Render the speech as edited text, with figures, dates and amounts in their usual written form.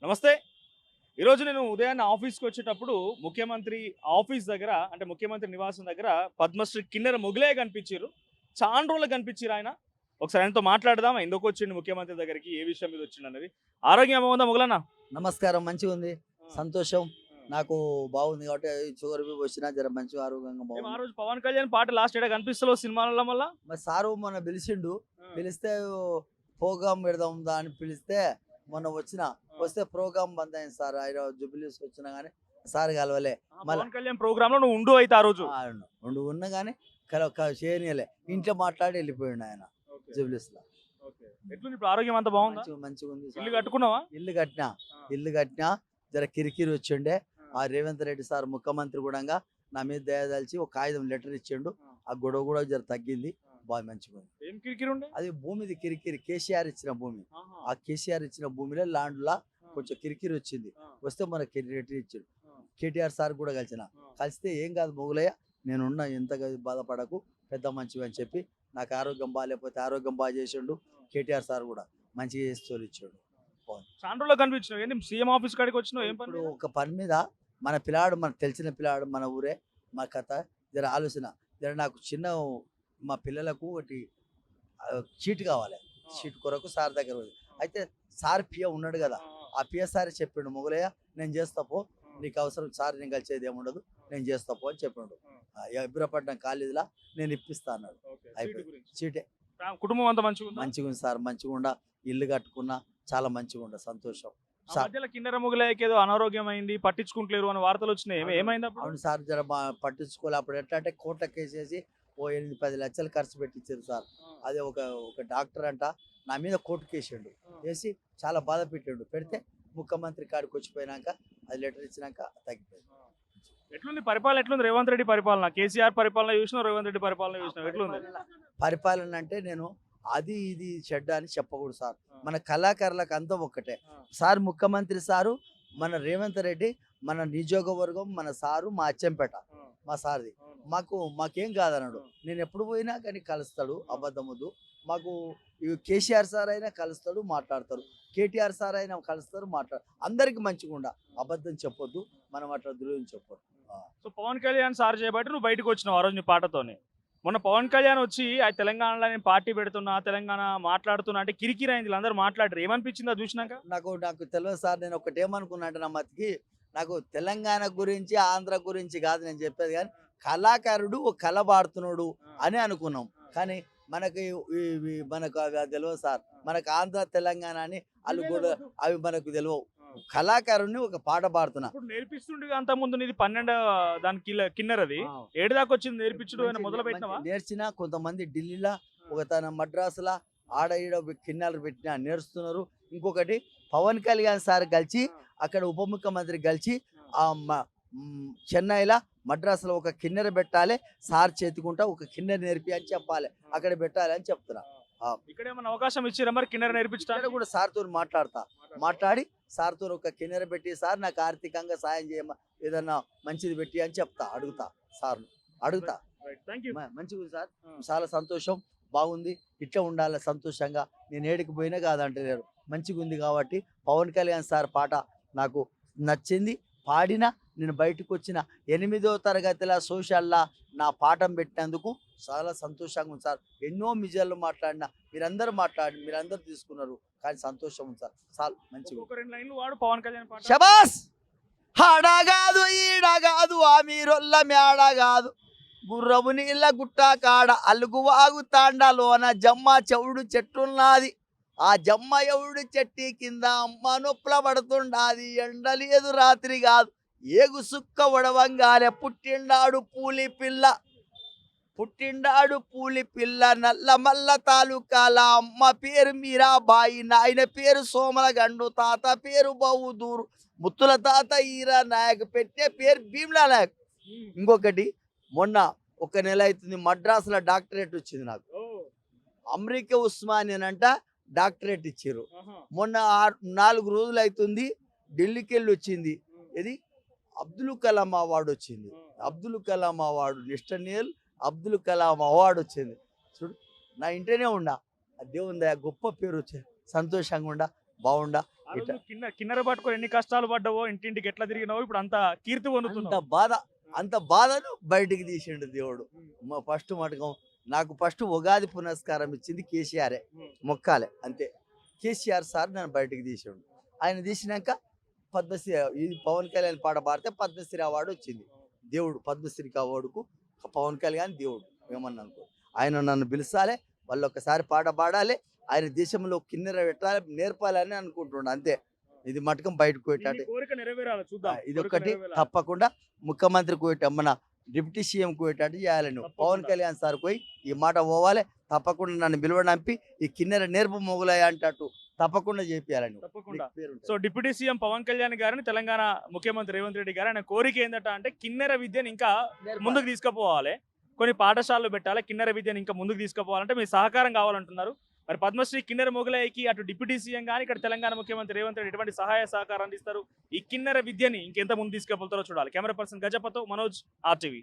నమస్తే. ఈరోజు నేను ఉదయాన్నే ఆఫీస్‌కి వచ్చేటప్పుడు ముఖ్యమంత్రి ఆఫీస్ దగ్గర అంటే ముఖ్యమంత్రి నివాసం దగ్గర పద్మశ్రీ కిన్నెర మొగలయ్య కనిపించిర్రు. చానా రోజులకు కనిపించిర్రు ఆయన. ఒకసారి ఆయనతో మాట్లాడదాం. ఎందుకొచ్చిండు ముఖ్యమంత్రి దగ్గరికి? ఏ విషయం మీద వచ్చిండనేది. ఆరోగ్యం ఏమవుందా మొగలన్న? నమస్కారం. మంచిగుంది. ఆ! సంతోషం. ఆ! నాకు బాగుంది కాబట్టి షుగర్ బీపీ వచ్చినా జర మంచిగా ఆరోగ్యంగా ఏం ఆ బాగుంది. రోజు పవన్ కళ్యాణ్ పాట లాస్ట్ ఏడ కనిపిస్తలేవు సినిమాలలో మళ్ళా? మరి సారు మొన్న పిలిచిండు. ఆ! పిలిస్తే ప్రోగ్రామ్ పెడదాం దా అని పిలిస్తే మొన్న వచ్చిన. ఆ! వస్తే ప్రోగ్రామ్ బంద్ అయింది సార్. హైదరాబాద్ జూబ్లీహిల్స్ వచ్చినా గానీ సార్ కలవలే. ఆహా! మళ్ళా పవన్ కళ్యాణ్ ప్రోగ్రామ్‌లో నువ్వు ఉండు అయితే ఆ రోజు. ఉండు ఉన్నా గానీ చేయనీయలే. ఇంట్లో మాట్లాడి వెళ్ళిపోయిండు ఆయన ఓకే. జూబ్లీహిల్స్‌లో. ఓకే. ఎట్లుంది ఇప్పుడు ఆరోగ్యం అంతా బాగుందా? మంచిగుంది ఇల్లు సార్. కట్టుకున్నావా? ఇల్లు కట్టినా. ఆ! ఇల్లు కట్టినా. జర కిరికిరి వచ్చిండే. ఆ! ఆ రేవంత్ రెడ్డి సార్ ముఖ్యమంత్రి గూడంగా నా మీద దయదలిచి ఒక కాగితం లెటర్ ఇచ్చిండు. ఆ! ఆ గొడవ గూడా జర తగ్గింది. ఆ! బాగా మంచిగుంది. ఏం కిరికిరి ఉండే? అది భూమిది కిరికిరి కేసీఆర్ ఇచ్చిన భూమి. ఆహా! ఆ కేసీఆర్ ఇచ్చిన భూమిలో ల్యాండ్‌లా ఆ! కొంచెం కిరికిరి వచ్చింది. ఆ! వస్తే మనకి లెటర్ ఇచ్చిండు. ఆ! కేటీఆర్ సార్ కూడా కలిసిన. ఆ! కలిస్తే ఏం కాదు మొగులయ్య నేనున్నా ఎంతగా బాధపడకు పెద్ద మంచివి అని చెప్పి నాకు ఆరోగ్యం బాగాలేకపోతే ఆరోగ్యం బాగా చేసిండు. కేటీఆర్ సార్ కూడా మంచిగా చేసి తోలిచ్చాడు. బాగుంది. చానా రోజులకు కనిపించినావు. ఏంది సీఎం ఆఫీస్ కాడికి వచ్చినావు ఏం పని ఇప్పుడు మీద? ఒక పని మీద మన పిల్లాడు మనకు తెలిసిన పిల్లాడు మన ఊరే మా కథ జర ఆలోచన జర నాకు చిన్న మా పిల్లలకు ఒకటి చీట్ కావాలి. ఆ! చీట్ కొరకు సార్ దగ్గర పోయి. అయితే సార్ పియ ఉన్నాడు కదా. ఆ! ఆ పియ సారే చెప్పిండు మొగలయ్య నేను చేస్తా పో ఆ! నీకు అవసరం సార్ నేను కలిసేది ఏముండదు నేను చేస్తా పో అని చెప్పిండు. ఆ! ఇబ్రపట్నం కాలేజీలో నేను ఇప్పిస్తా అన్నాడు. ఓకే. సీటు అయిపోయింది గురించి. చీటే కుటుంబం అంతా మంచిగుందా? మంచిగా ఉంది సార్ మంచిగా ఇల్లు కట్టుకున్నా చాలా మంచిగా సంతోషం ఆ సార్. మధ్యలో కిన్నెర మొగలయ్యకి ఏదో అనారోగ్యం అయింది, పట్టించుకుంటలేరు అని వార్తలు వచ్చినాయి. ఏమైంది అప్పుడు? అవును సార్ జర పట్టించుకోవాలి. అప్పుడు ఎట్లా అంటే కోట్ల కేసేసి ఓ 8-10 లక్షలు ఖర్చు పెట్టించారు సార్. ఆ! అదే ఒక ఒక డాక్టర్ అంట నా మీద కోర్టు కేసిండు. ఆ! వేసి చాలా బాధ పెట్టిండు. పెడితే ముఖ్యమంత్రి కాడికి వచ్చిపోయినాక అది లెటర్ ఇచ్చినాక తగ్గిపోయింది. ఆ! ఎట్లుంది పరిపాలన ఎట్లుంది రేవంత్ రెడ్డి పరిపాలన? కేసీఆర్ పరిపాలన చూసినావు, రేవంత్ రెడ్డి పరిపాలన చూసినావు. ఎట్లుంది? పరిపాలన అంటే నేను అది ఇది చెడ్డ అని చెప్పకూడదు సార్. ఆ! మన కళాకారులకు అంతా ఒక్కటే. ఆ! సార్ ముఖ్యమంత్రి సారు మన రేవంత్ రెడ్డి మన నియోజకవర్గం మన సారు మా అచ్చంపేట ఆ! మా సార్ది. అవును. మాకేం కాదన్నాడు. ఆ! నేను ఎప్పుడు పోయినా కానీ కలుస్తాడు ఆ! అబద్ధమొద్దు. మాకు కేసీఆర్ సార్ అయినా కలుస్తాడు మాట్లాడతారు. కేటీఆర్ సార్ అయినా కలుస్తారు అందరికి మంచిగుండా అబద్ధం చెప్పొద్దు. మనం అట్లా ద్రోహం చెప్పొద్దు. ఆ. సో, పవన్ కళ్యాణ్ సార్ చేయబట్టి నువ్వు బయటకు వచ్చినావు ఆ రోజు నీ పాటతోని. మొన్న పవన్ కళ్యాణ్ వచ్చి తెలంగాణలో నేను పార్టీ పెడుతున్నా, తెలంగాణ మాట్లాడుతున్నా అంటే కిరికిరి అయింది. వీళ్ళందరూ మాట్లాడారు. ఏమనిపించింది అది చూసినాక? నాకు నాకు తెలియదు సార్. నేను ఒకటేమనుకున్నా అంటే నా మతికి నాకు తెలంగాణ గురించి, ఆంధ్ర గురించి కాదు నేను చెప్పేది గానీ, కళాకారుడు ఒక కళ పాడుతున్నాడు ఆ! అని అనుకున్నాం. ఆ! కానీ మనకి ఇవి మనకు అవి తెలవదు సార్. మనకు ఆంధ్ర, తెలంగాణ అని ఆళ్ళు గూడా అవి మనకు తెలవవు. ఆ! కళాకారుడిని ఒక పాట పాడుతున్నా. ఇప్పుడు నేర్పిస్తుండగా అంతకుముందు నీది 12 దాని కిన్నెరది. ఆ! ఏడు దాకా వచ్చింది నేర్పించుడు ఏమైనా మొదలు పెట్టినావా? నేర్చిన కొంతమంది ఢిల్లీలో, ఒక తన మద్రాసులో ఆడ ఈడ కిన్నెలు పెట్టిన నేర్చుతున్నారు. ఇంకొకటి పవన్ కళ్యాణ్ సార్ కలిసి అక్కడ ఉప ముఖ్యమంత్రి కలిసి ఆ చెన్నైలో మద్రాసులో ఒక కిన్నెర పెట్టాలి సార్ చేతికుంటా ఒక కిన్నెర నేర్పి అని చెప్పాలి అక్కడ పెట్టాలి అని చెప్తున్నా. ఇక్కడ ఏమైనా అవకాశం ఇచ్చిరా మరి కిన్నెర ఇక్కడ నేర్పించడానికి? కూడా సార్తో మాట్లాడి సార్తో ఒక కిన్నెర పెట్టి సార్ నాకు ఆర్థికంగా సాయం ఏదన్నా మంచిది పెట్టి అని అడుగుతా సార్ను అడుగుతా. రైట్. Thank you. మంచిగా ఉంది సార్. ఆ! చాలా సంతోషం. బాగుంది. ఇట్లా ఉండాలి సంతోషంగా. నేను ఏడికి పోయినా కాదంటలేరు. మంచిగా ఉంది కాబట్టి పవన్ కళ్యాణ్ సార్ పాట నాకు నచ్చింది. పాడిన నేను బయటకు వచ్చిన 8వ తరగతిలో సోషల్‌లా నా పాఠం పెట్టినందుకు చాలా సంతోషంగా ఉంది సార్. ఎన్నో మిజాలు మాట్లాడిన మీరందరూ తీసుకున్నారు. కానీ సంతోషం ఉంది సార్. చాలు మంచిగా ఉంది. ఒక 2 లైన్‌లు వాడు పవన్ కళ్యాణ్ పాట. శబాస్! ఆడ గాదు ఈడ గాదు ఆ మీరొల్ల మేడ గాదు గుర్రము నీళ్ళ గుట్ట కాడ అలుగు వాగు తాండలోన జమ్మ చెవుడు చెట్టున్నది ఆ జమ్మ ఎవడు చెట్టి కింద అమ్మ నొప్పుల పడుతుండాది ఎండ లేదు రాత్రి కాదు ఏగు సుక్క వడవంగానే పుట్టిండాడు పూలి పిల్ల నల్ల మల్ల తాలూకాల అమ్మ పేరు మీరాబాయి నాయన పేరు సోమల గండు తాత పేరు బౌదూరు ముత్తుల తాత ఈరా నాయక్ పెట్టే పేరు భీమ్లా నాయక్. హ్మ్. ఇంకొకటి మొన్న ఒక నెల అవుతుంది మద్రాసులో డాక్టరేట్ వచ్చింది నాకు. ఓహ్! అమెరికా ఉస్మానియన్ డాక్టరేట్ ఇచ్చారు. ఆహా! మొన్న 4 రోజులు అవుతుంది ఢిల్లీకి వెళ్ళి వచ్చింది. హ్మ్. ఇది అబ్దుల్ కలాం అవార్డు వచ్చింది. ఆ! Abdul Kalam award national Abdul Kalam award వచ్చింది. చూడు నా ఇంటనే ఉండా ఆ దేవుని దయ గొప్ప పేరు వచ్చింది. సంతోషంగా బాగుండా. రోజు నువ్వు కిన్నెర పట్టుకొని ఎన్ని కష్టాలు పడ్డావో, ఇంటింటికి ఎట్లా తిరిగినావో, ఇప్పుడు అంత కీర్తి అంత పొందుతున్నావు. బాధ అంత బాధను బయటికి తీసిండు దేవుడు. ఫస్ట్ మటకం నాకు ఫస్ట్ ఉగాది పునస్కారం ఇచ్చింది కేసీఆరే, మొక్కాలే అంతే. కేసీఆర్ సార్ నన్ను బయటికి తీసిండు. ఆయన తీసినాక పద్మశ్రీ, ఇది పవన్ కళ్యాణ్ పాట పాడితే పద్మశ్రీ అవార్డు వచ్చింది. దేవుడు పద్మశ్రీ అవార్డుకు పవన్ కళ్యాణ్ దేవుడు ఏమన్నా అనుకో. ఆయన నన్ను పిలిచాలే, వాళ్ళు ఒకసారి పాట పాడాలి, ఆయన దేశంలో కిన్నెర పెట్టాలి, నేర్పాలని అనుకుంటుండ అంతే. ఇది మటకం బయటకు నీ పెట్టాలి. కోరిక నెరవేరాలి చూద్దాం. ఇది కోరిక ఒక్కటి నెరవేరాలి. తప్పకుండా ముఖ్యమంత్రి కోయట మన డిప్యూటీ సీఎం కోయటట్టు చేయాలి నువ్వు. తప్పకుండా. పవన్ కళ్యాణ్ సార్ పోయి ఈ మాట పోవాలి, తప్పకుండా నన్ను పిలువడంపి ఈ కిన్నెర నేర్పు మొగులయ్య అంటట్టు తప్పకుండా చేపియాలి నువ్వు. తప్పకుండా. నీకు పేరుంటది. So deputy CM Pawan Kalyan గారిని తెలంగాణ ముఖ్యమంత్రి రేవంత్ రెడ్డి గారు ఆయన కోరిక ఏంటంటే అంటే కిన్నెర విద్యను ఇంకా నేర్పాలి. ముందుకు తీసుకుపోవాలి, కొన్ని పాఠశాలలు పెట్టాలి, కిన్నెర విద్యను ఇంకా ముందుకు తీసుకుపోవాలంటే మీ సహకారం కావాలంటున్నారు. మరి పద్మశ్రీ కిన్నెర మొగలయ్యకి అటు డిప్యూటీ సీఎం కానీ ఇక్కడ తెలంగాణ ముఖ్యమంత్రి రేవంత్ రెడ్డి ఎటువంటి సహాయ సహకారం అందిస్తారు, ఈ కిన్నెర విద్యని ఇంకెంత ముందు తీసుకుపోతారో చూడాలి. కెమెరా పర్సన్ గజపతో మనోజ్, RTV.